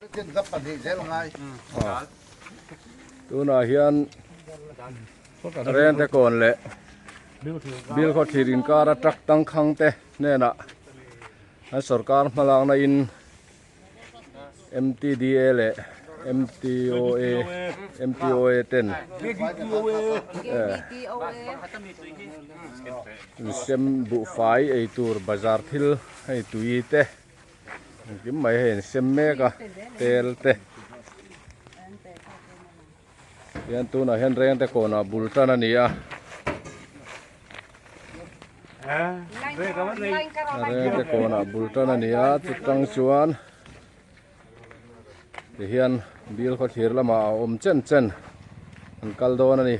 ตัวน่ะเฮียนเรียนแต่ก่อนแหละบิลเขาทีดินการะจักตั้งคังเตเนี่ยนะให้Sorkarinมาลางในอิน MTDA แหละ MTOA เต้นเซมบุไฟไอตัวบาซาร์ทิลไอตุยเตกิมไม่เห็นเซมเมกะเตลเตยันตัวน่ะเห็นเรียนแต่ก่อนน่ะบุลตันนี่อ่ะเรียนแต่ก่อนน่ะบุลตันนี่อ่ะจุดตั้งชวนเฮียนบิลเขาทีละมาอมเจนอันกัลโดนนี่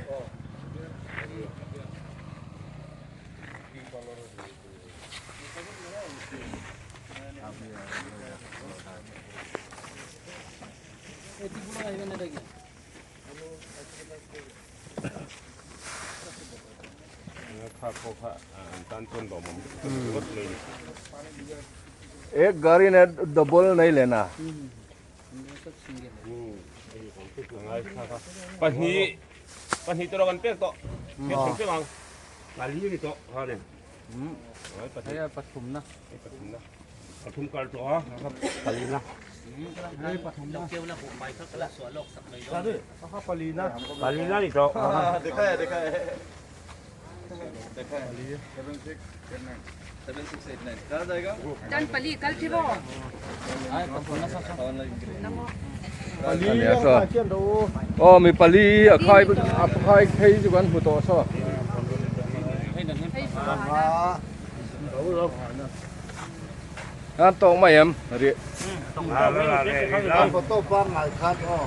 एक गाड़ी ने डबल नहीं लेनाปัญหาตัวเรากันเปียกโตเปียกถึงเปียกวังปาลีนี่โตฮะเนี่ยปัญหาปฐุมนะปฐุมกันโตครับปาลีนะปฐุมนะเกี่ยวแล้วผมไปเขากระสวนโลกสักหน่อยด้วยเขาปาลีนะนี่โตเด็กDan pali kal thibo. Pali ya so. Oh mi pali akhai khai ju kan hu to so. An tong mai em ri. Tong la foto pa ngai khat o.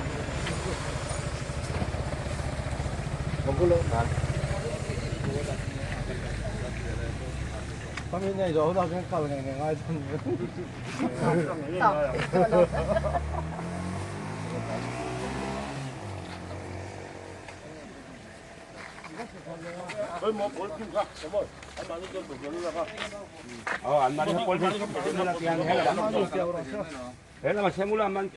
Magulo kan. Kami này rồi đó cái cầu này ngay thân. Ôi một bốn kim khắc, đúng rồi. Anh bán cho tôi được không? Anh bán cho tôi là tiền hay là thế là mà xem mua làm ăn